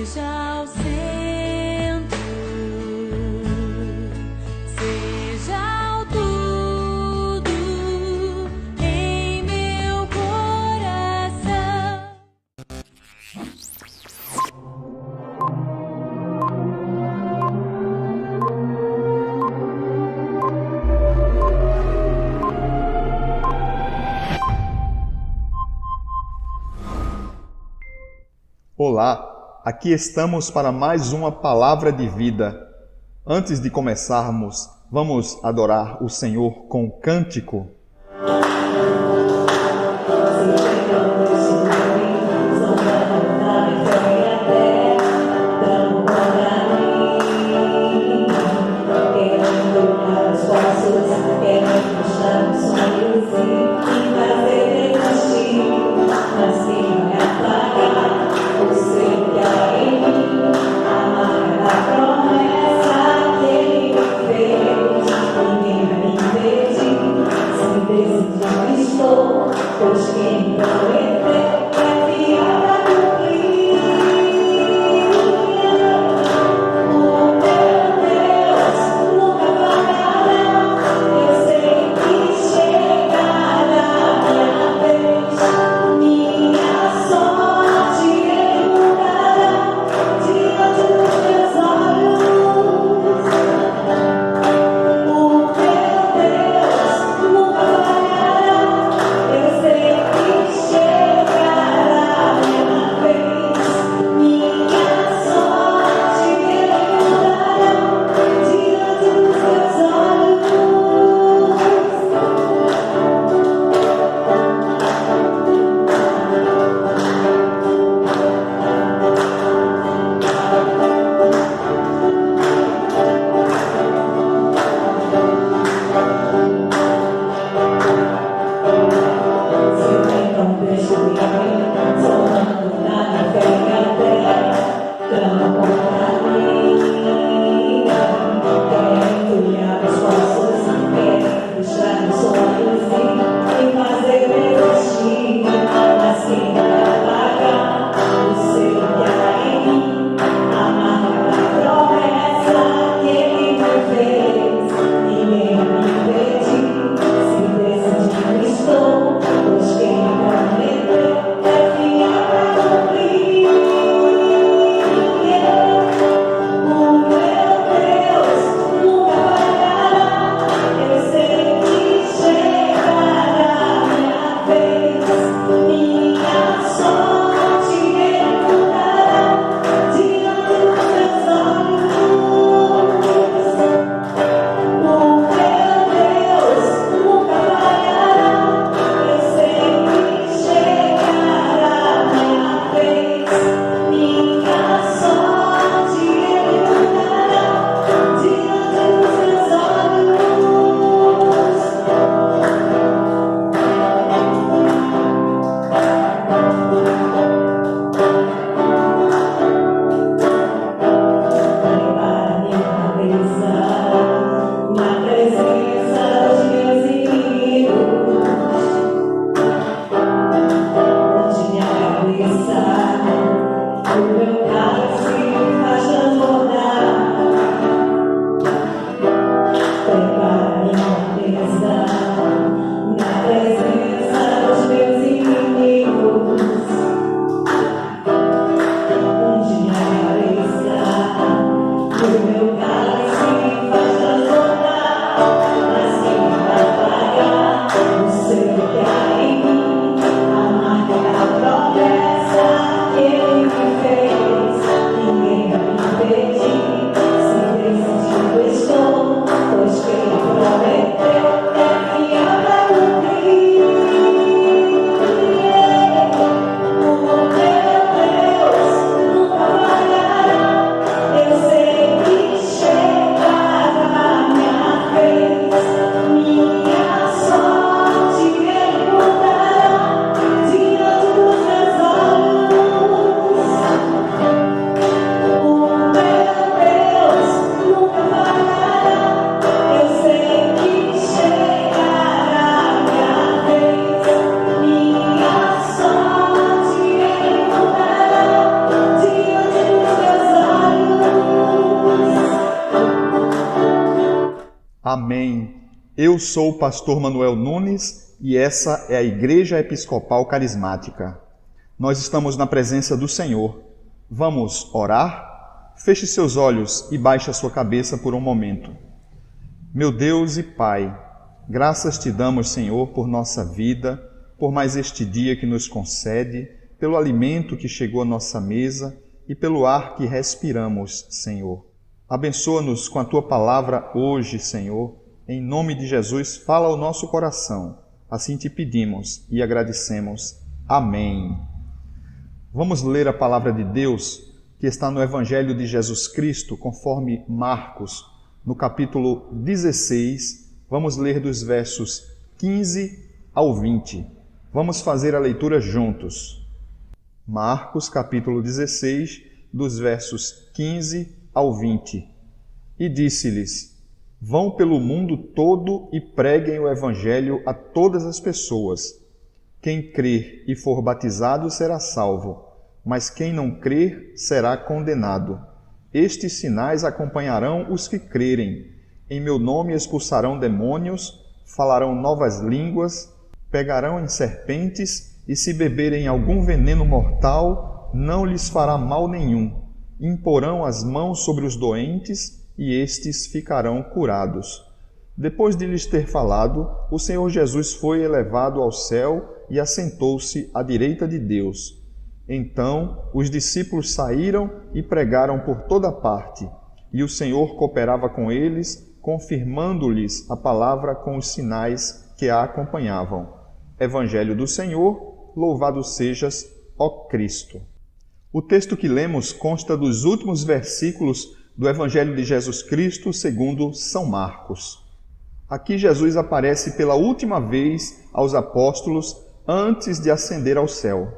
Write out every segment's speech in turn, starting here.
Seja o centro, seja o tudo em meu coração. Olá, aqui estamos para mais uma palavra de vida. Antes de começarmos, vamos adorar o Senhor com um cântico. Promessa que ele fez, ninguém me impediu. Amém. Eu sou o pastor Manuel Nunes e essa é a Igreja Episcopal Carismática. Nós estamos na presença do Senhor. Vamos orar? Feche seus olhos e baixe a sua cabeça por um momento. Meu Deus e Pai, graças te damos, Senhor, por nossa vida, por mais este dia que nos concede, pelo alimento que chegou à nossa mesa e pelo ar que respiramos, Senhor. Abençoa-nos com a Tua palavra hoje, Senhor. Em nome de Jesus, fala ao nosso coração. Assim te pedimos e agradecemos. Amém. Vamos ler a palavra de Deus que está no Evangelho de Jesus Cristo, conforme Marcos, no capítulo 16. Vamos ler dos versos 15 ao 20. Vamos fazer a leitura juntos. Marcos, capítulo 16, dos versos 15 ao 20. E disse-lhes: Vão pelo mundo todo e preguem o Evangelho a todas as pessoas. Quem crer e for batizado será salvo, mas quem não crer será condenado. Estes sinais acompanharão os que crerem. Em meu nome expulsarão demônios, falarão novas línguas, pegarão em serpentes, e se beberem algum veneno mortal, não lhes fará mal nenhum. Imporão as mãos sobre os doentes, e estes ficarão curados. Depois de lhes ter falado, o Senhor Jesus foi elevado ao céu e assentou-se à direita de Deus. Então os discípulos saíram e pregaram por toda parte, e o Senhor cooperava com eles, confirmando-lhes a palavra com os sinais que a acompanhavam. Evangelho do Senhor, louvado sejas, ó Cristo. O texto que lemos consta dos últimos versículos do Evangelho de Jesus Cristo segundo São Marcos. Aqui Jesus aparece pela última vez aos apóstolos antes de ascender ao céu.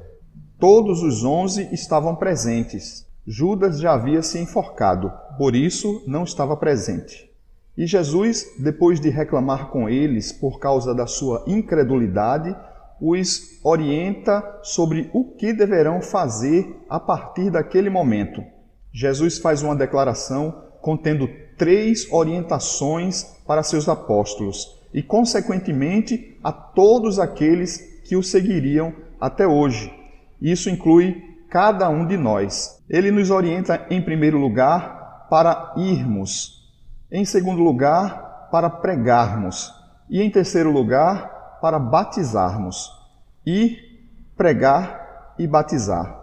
Todos os 11 estavam presentes. Judas já havia se enforcado, por isso não estava presente. E Jesus, depois de reclamar com eles por causa da sua incredulidade, os orienta sobre o que deverão fazer a partir daquele momento. Jesus faz uma declaração contendo 3 orientações para seus apóstolos e, consequentemente, a todos aqueles que o seguiriam até hoje. Isso inclui cada um de nós. Ele nos orienta, em primeiro lugar, para irmos, em segundo lugar, para pregarmos e, em terceiro lugar, para batizarmos. Ir, pregar e batizar.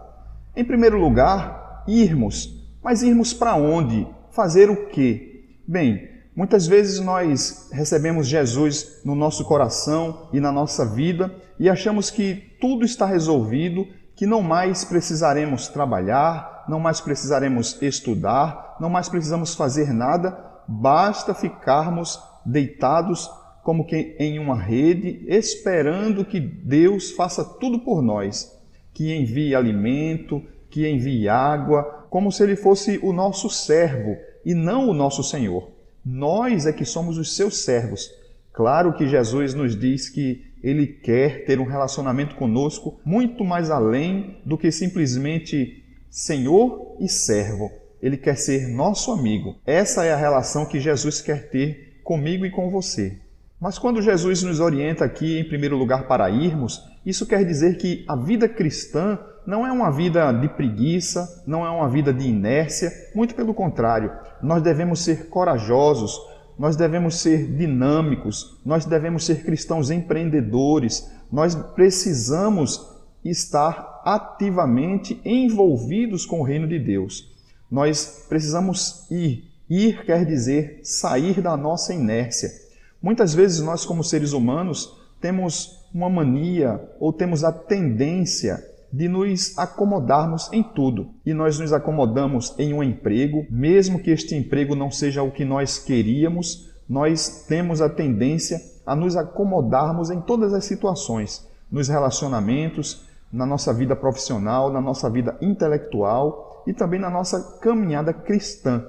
Em primeiro lugar, irmos. Mas irmos para onde? Fazer o quê? Bem, muitas vezes nós recebemos Jesus no nosso coração e na nossa vida e achamos que tudo está resolvido, que não mais precisaremos trabalhar, não mais precisaremos estudar, não mais precisamos fazer nada, basta ficarmos deitados como que em uma rede, esperando que Deus faça tudo por nós, que envie alimento, que envie água, como se Ele fosse o nosso servo e não o nosso Senhor. Nós é que somos os seus servos. Claro que Jesus nos diz que Ele quer ter um relacionamento conosco muito mais além do que simplesmente Senhor e servo. Ele quer ser nosso amigo. Essa é a relação que Jesus quer ter comigo e com você. Mas quando Jesus nos orienta aqui, em primeiro lugar, para irmos, isso quer dizer que a vida cristã não é uma vida de preguiça, não é uma vida de inércia, muito pelo contrário. Nós devemos ser corajosos, nós devemos ser dinâmicos, nós devemos ser cristãos empreendedores, nós precisamos estar ativamente envolvidos com o reino de Deus. Nós precisamos ir. Ir quer dizer sair da nossa inércia. Muitas vezes nós, como seres humanos, temos uma mania ou temos a tendência de nos acomodarmos em tudo. E nós nos acomodamos em um emprego, mesmo que este emprego não seja o que nós queríamos, nós temos a tendência a nos acomodarmos em todas as situações, nos relacionamentos, na nossa vida profissional, na nossa vida intelectual e também na nossa caminhada cristã.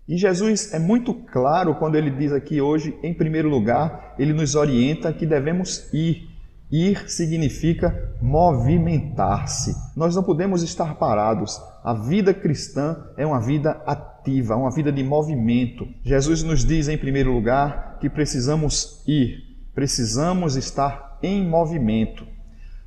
E Jesus é muito claro quando ele diz aqui hoje, em primeiro lugar, ele nos orienta que devemos ir. Ir significa movimentar-se. Nós não podemos estar parados. A vida cristã é uma vida ativa, uma vida de movimento. Jesus nos diz, em primeiro lugar, que precisamos ir, precisamos estar em movimento.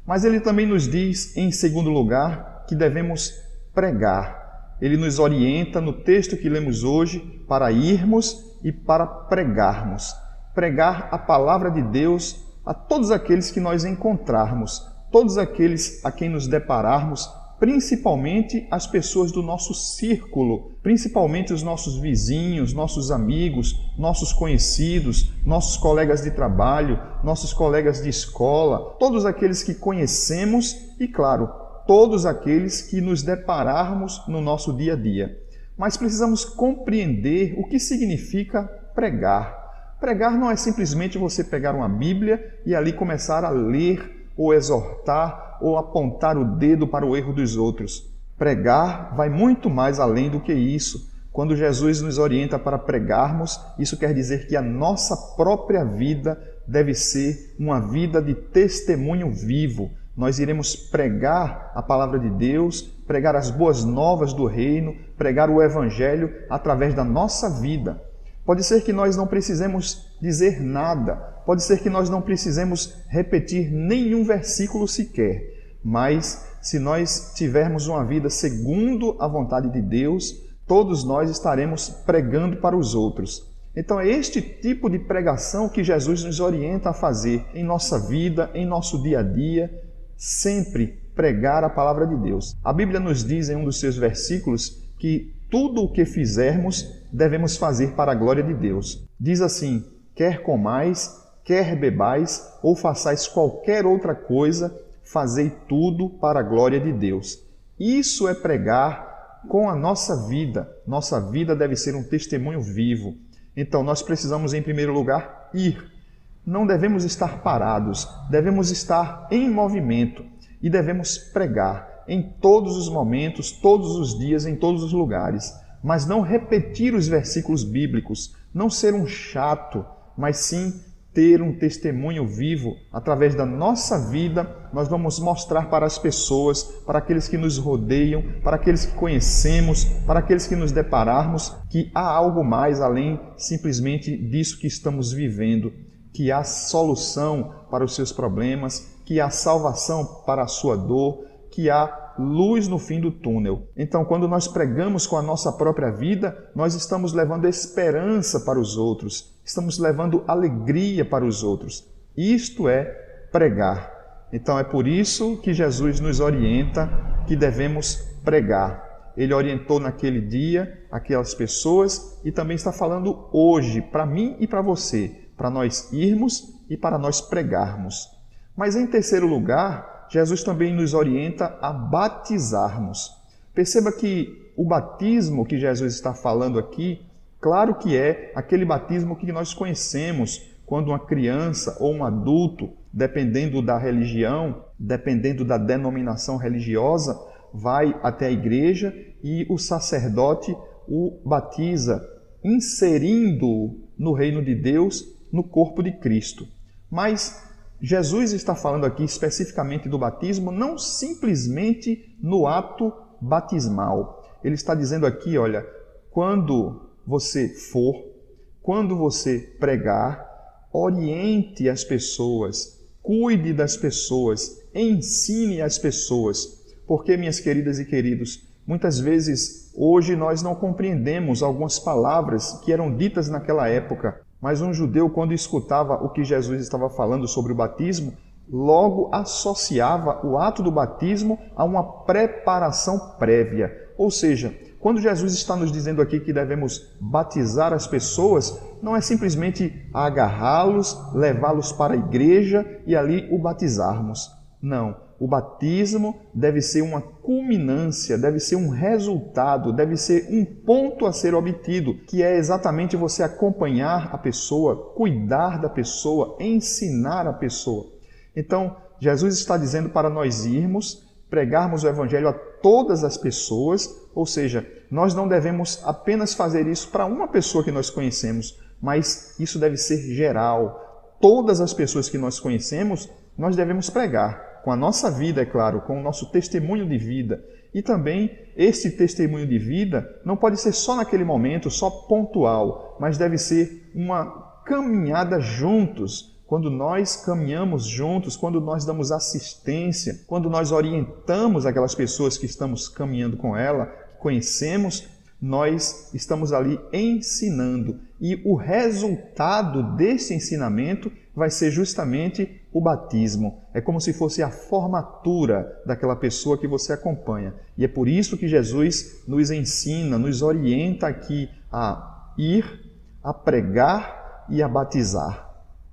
Mas ele também nos diz, em segundo lugar, que devemos pregar. Ele nos orienta no texto que lemos hoje para irmos e para pregarmos. Pregar a palavra de Deus a todos aqueles que nós encontrarmos, todos aqueles a quem nos depararmos, principalmente as pessoas do nosso círculo, principalmente os nossos vizinhos, nossos amigos, nossos conhecidos, nossos colegas de trabalho, nossos colegas de escola, todos aqueles que conhecemos e, claro, todos aqueles que nos depararmos no nosso dia a dia. Mas precisamos compreender o que significa pregar. Pregar não é simplesmente você pegar uma Bíblia e ali começar a ler ou exortar ou apontar o dedo para o erro dos outros. Pregar vai muito mais além do que isso. Quando Jesus nos orienta para pregarmos, isso quer dizer que a nossa própria vida deve ser uma vida de testemunho vivo. Nós iremos pregar a palavra de Deus, pregar as boas novas do reino, pregar o Evangelho através da nossa vida. Pode ser que nós não precisemos dizer nada, pode ser que nós não precisemos repetir nenhum versículo sequer, mas se nós tivermos uma vida segundo a vontade de Deus, todos nós estaremos pregando para os outros. Então é este tipo de pregação que Jesus nos orienta a fazer em nossa vida, em nosso dia a dia, sempre pregar a palavra de Deus. A Bíblia nos diz em um dos seus versículos que tudo o que fizermos, devemos fazer para a glória de Deus. Diz assim, quer comais, quer bebais, ou façais qualquer outra coisa, fazei tudo para a glória de Deus. Isso é pregar com a nossa vida. Nossa vida deve ser um testemunho vivo. Então, nós precisamos, em primeiro lugar, ir. Não devemos estar parados, devemos estar em movimento e devemos pregar em todos os momentos, todos os dias, em todos os lugares, mas não repetir os versículos bíblicos, não ser um chato, mas sim ter um testemunho vivo. Através da nossa vida, nós vamos mostrar para as pessoas, para aqueles que nos rodeiam, para aqueles que conhecemos, para aqueles que nos depararmos, que há algo mais além simplesmente disso que estamos vivendo, que há solução para os seus problemas, que há salvação para a sua dor, que há luz no fim do túnel. Então, quando nós pregamos com a nossa própria vida, nós estamos levando esperança para os outros, estamos levando alegria para os outros. Isto é pregar. Então, é por isso que Jesus nos orienta que devemos pregar. Ele orientou naquele dia aquelas pessoas e também está falando hoje, para mim e para você, para nós irmos e para nós pregarmos. Mas, em terceiro lugar, Jesus também nos orienta a batizarmos. Perceba que o batismo que Jesus está falando aqui, claro que é aquele batismo que nós conhecemos quando uma criança ou um adulto, dependendo da religião, dependendo da denominação religiosa, vai até a igreja e o sacerdote o batiza, inserindo-o no reino de Deus, no corpo de Cristo. Mas Jesus está falando aqui especificamente do batismo, não simplesmente no ato batismal. Ele está dizendo aqui, olha, quando você for, quando você pregar, oriente as pessoas, cuide das pessoas, ensine as pessoas. Porque, minhas queridas e queridos, muitas vezes hoje nós não compreendemos algumas palavras que eram ditas naquela época. Mas um judeu, quando escutava o que Jesus estava falando sobre o batismo, logo associava o ato do batismo a uma preparação prévia. Ou seja, quando Jesus está nos dizendo aqui que devemos batizar as pessoas, não é simplesmente agarrá-los, levá-los para a igreja e ali o batizarmos. Não. O batismo deve ser uma culminância, deve ser um resultado, deve ser um ponto a ser obtido, que é exatamente você acompanhar a pessoa, cuidar da pessoa, ensinar a pessoa. Então, Jesus está dizendo para nós irmos, pregarmos o Evangelho a todas as pessoas, ou seja, nós não devemos apenas fazer isso para uma pessoa que nós conhecemos, mas isso deve ser geral. Todas as pessoas que nós conhecemos, nós devemos pregar, com a nossa vida, é claro, com o nosso testemunho de vida. E também esse testemunho de vida não pode ser só naquele momento, só pontual, mas deve ser uma caminhada juntos. Quando nós caminhamos juntos, quando nós damos assistência, quando nós orientamos aquelas pessoas que estamos caminhando com ela, que conhecemos, nós estamos ali ensinando. E o resultado desse ensinamento vai ser justamente o batismo. É como se fosse a formatura daquela pessoa que você acompanha. E é por isso que Jesus nos ensina, nos orienta aqui a ir, a pregar e a batizar.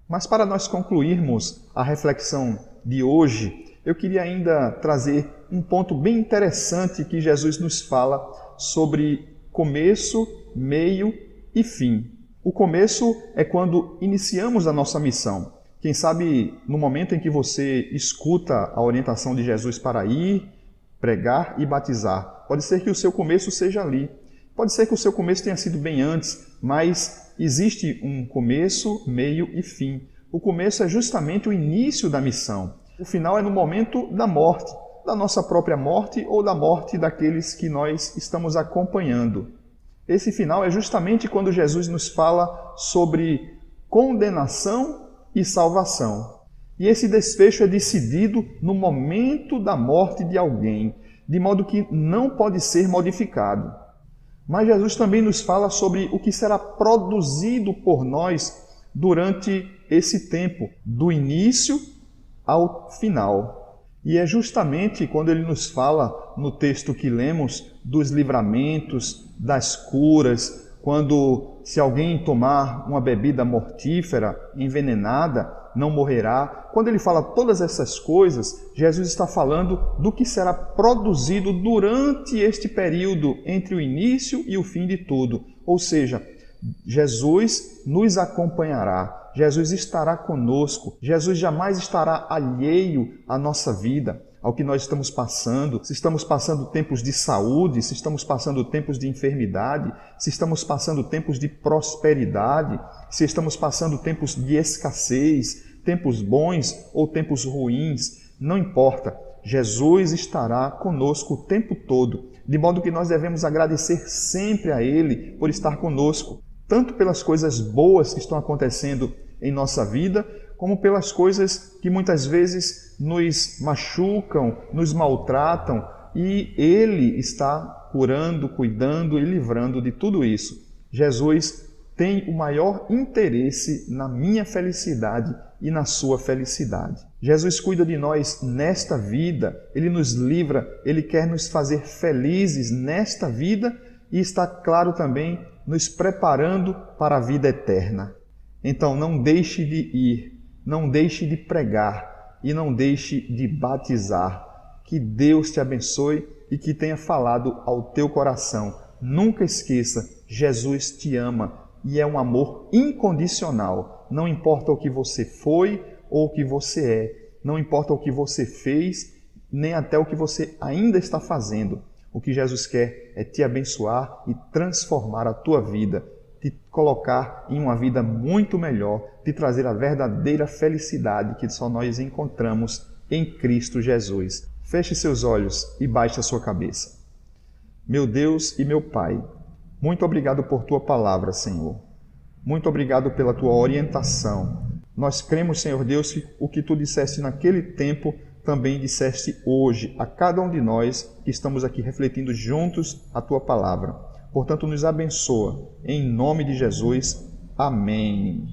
Mas para nós concluirmos a reflexão de hoje, eu queria ainda trazer um ponto bem interessante que Jesus nos fala sobre começo, meio e fim. O começo é quando iniciamos a nossa missão. Quem sabe no momento em que você escuta a orientação de Jesus para ir, pregar e batizar, pode ser que o seu começo seja ali. Pode ser que o seu começo tenha sido bem antes, mas existe um começo, meio e fim. O começo é justamente o início da missão. O final é no momento da morte, da nossa própria morte ou da morte daqueles que nós estamos acompanhando. Esse final é justamente quando Jesus nos fala sobre condenação e salvação. E esse desfecho é decidido no momento da morte de alguém, de modo que não pode ser modificado. Mas Jesus também nos fala sobre o que será produzido por nós durante esse tempo, do início ao final. E é justamente quando ele nos fala, no texto que lemos, dos livramentos, das curas, quando se alguém tomar uma bebida mortífera, envenenada, não morrerá. Quando ele fala todas essas coisas, Jesus está falando do que será produzido durante este período entre o início e o fim de tudo. Ou seja, Jesus nos acompanhará, Jesus estará conosco, Jesus jamais estará alheio à nossa vida, ao que nós estamos passando. Se estamos passando tempos de saúde, se estamos passando tempos de enfermidade, se estamos passando tempos de prosperidade, se estamos passando tempos de escassez, tempos bons ou tempos ruins, não importa. Jesus estará conosco o tempo todo, de modo que nós devemos agradecer sempre a Ele por estar conosco, tanto pelas coisas boas que estão acontecendo em nossa vida, como pelas coisas que muitas vezes nos machucam, nos maltratam, e Ele está curando, cuidando e livrando de tudo isso. Jesus tem o maior interesse na minha felicidade e na sua felicidade. Jesus cuida de nós nesta vida, Ele nos livra, Ele quer nos fazer felizes nesta vida e está, claro, também nos preparando para a vida eterna. Então não deixe de ir, não deixe de pregar e não deixe de batizar. Que Deus te abençoe e que tenha falado ao teu coração. Nunca esqueça, Jesus te ama e é um amor incondicional. Não importa o que você foi ou o que você é, não importa o que você fez, nem até o que você ainda está fazendo. O que Jesus quer é te abençoar e transformar a tua vida, te colocar em uma vida muito melhor, te trazer a verdadeira felicidade que só nós encontramos em Cristo Jesus. Feche seus olhos e baixe a sua cabeça. Meu Deus e meu Pai, muito obrigado por tua palavra, Senhor. Muito obrigado pela tua orientação. Nós cremos, Senhor Deus, que o que tu disseste naquele tempo também disseste hoje a cada um de nós que estamos aqui refletindo juntos a tua palavra. Portanto, nos abençoa. Em nome de Jesus. Amém.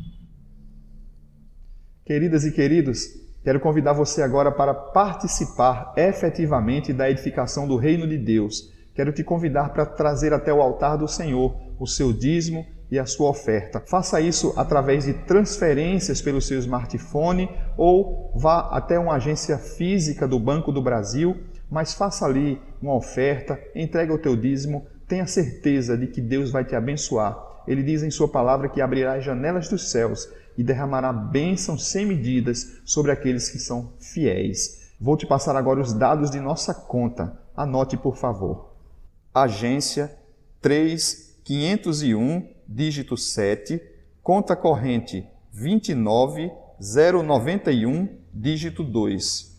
Queridas e queridos, quero convidar você agora para participar efetivamente da edificação do reino de Deus. Quero te convidar para trazer até o altar do Senhor o seu dízimo e a sua oferta. Faça isso através de transferências pelo seu smartphone ou vá até uma agência física do Banco do Brasil, mas faça ali uma oferta, entregue o teu dízimo, tenha certeza de que Deus vai te abençoar. Ele diz em sua palavra que abrirá as janelas dos céus e derramará bênçãos sem medidas sobre aqueles que são fiéis. Vou te passar agora os dados de nossa conta. Anote, por favor. Agência 3501, dígito 7, conta corrente 29091, dígito 2.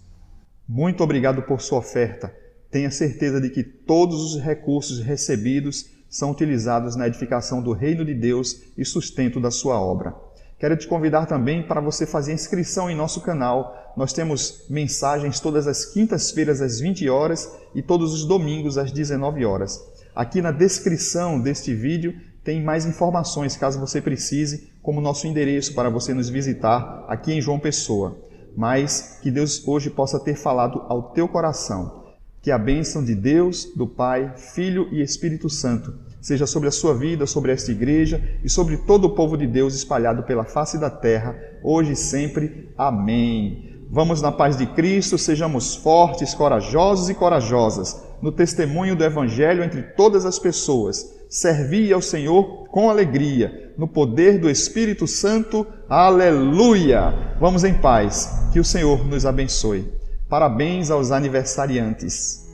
Muito obrigado por sua oferta. Tenha certeza de que todos os recursos recebidos são utilizados na edificação do reino de Deus e sustento da sua obra. Quero te convidar também para você fazer inscrição em nosso canal. Nós temos mensagens todas as quintas-feiras às 20 horas e todos os domingos às 19 horas. Aqui na descrição deste vídeo tem mais informações, caso você precise, como nosso endereço para você nos visitar aqui em João Pessoa. Mas que Deus hoje possa ter falado ao teu coração. Que a bênção de Deus, do Pai, Filho e Espírito Santo seja sobre a sua vida, sobre esta igreja e sobre todo o povo de Deus espalhado pela face da terra, hoje e sempre. Amém. Vamos na paz de Cristo, sejamos fortes, corajosos e corajosas no testemunho do Evangelho entre todas as pessoas. Servi ao Senhor com alegria, no poder do Espírito Santo. Aleluia! Vamos em paz, que o Senhor nos abençoe. Parabéns aos aniversariantes.